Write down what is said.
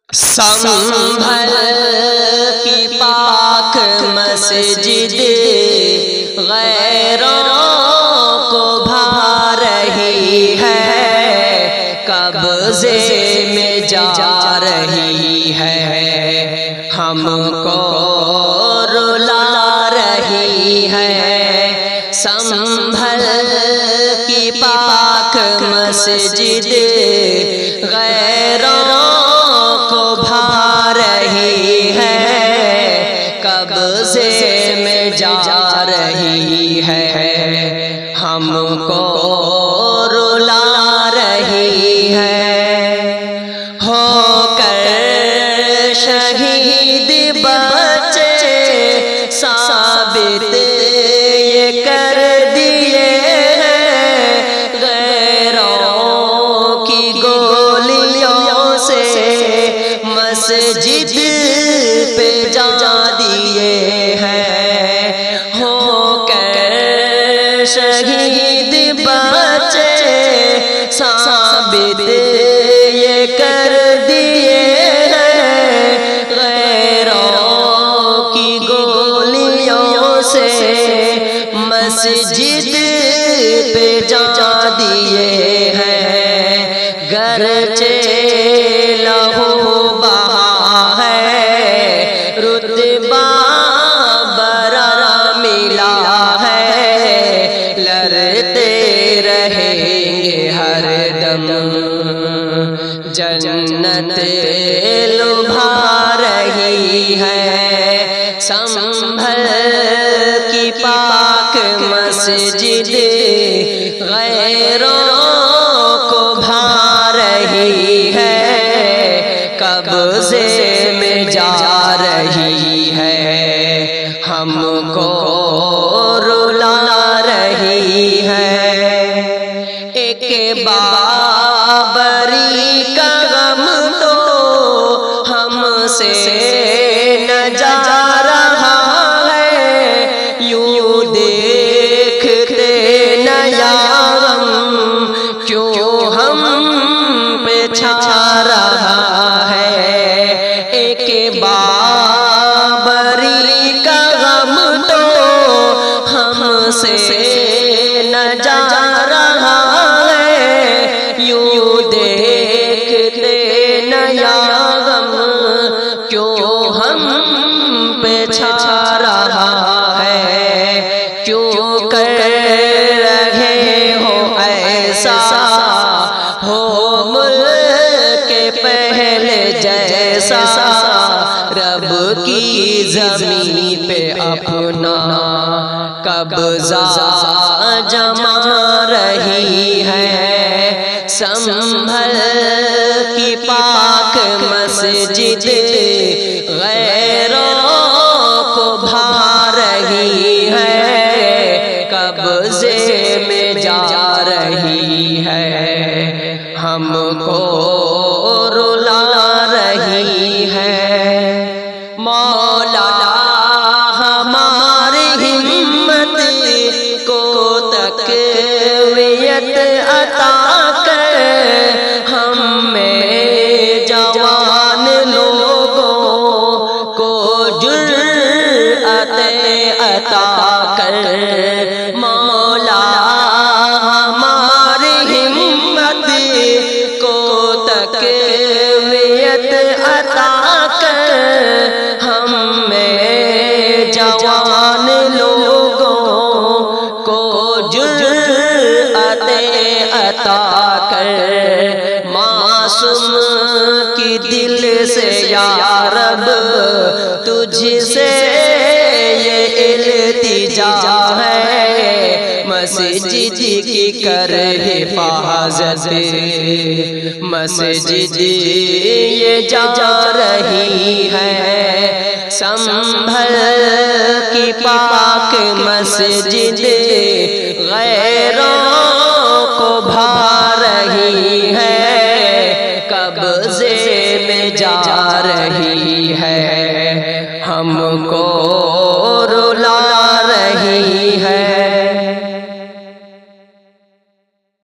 سنبھل کی پاک مسجد غیروں کو بھا رہی ہے، قبضے میں جا رہی ہے، ہم کو رلا رہی ہے۔ سنبھل کی پاک مسجد غیروں کو بھا رہی ہے، قبضے میں جا رہی ہے، ہم کو رلا رہی ہے۔ ہو کر شہید بچے ثابت یہ کر دیے ہیں، غیروں کی گولیوں سے مسجد پہ جا دیے ہیں۔ ہو کر شہید بچے ثابت یہ کر دیے ہیں، غیروں کی گولیوں سے مسجد پہ جا دیے ہیں۔ گرچہ لہو بہا ہے، رتبہ برا ملا ہے، لڑتے رہیں گے ہر دم، جنت لبھا رہی ہے۔ سنبھل کی پاک مسجد غیروں کو بھا رہی ہے، قبضے میں جا رہی ہے، ہم کو رلا رہی ہے۔ ایک بابری کا غم تو ہم سے نہ جا رہا ہے، یوں دیکھتے نیا غم کیوں ہم پہ چھا رہا ہے۔ ایک بابری کا غم تو ہم سے نہ جا رہا ہے، یوں دیکھتے نیا غم کیوں ہم پہ چھا رہا ہے۔ کیوں کر رہے ہو ایسا، ہو ملک پہلے جیسا، رب کی زمین پہ اپنا قبضہ جما رہی ہے۔ سنبھل کی پاک مسجد غیروں کو بھا رہی ہے، قبضے میں جا رہی ہے، ہم کو رلا رہی ہے۔ مولا ہماری ہمت کو تقویت عطا کر، ہم میں جوان لوگوں کو جرأت عطا کر۔ مولا ہماری ہمت کو تقویت عطا کر، ہم میں جوان لوگوں کو جرأت عطا کر۔ معصوم کی دل سے یا رب تجھ سے یہ التجا ہے، مسجد کی کر حفاظت، مسجد یہ جا رہی ہے۔ سنبھل کی پاک مسجد غیروں کو بھا رہی ہے، قبضے میں جا رہی ہے، ہم کو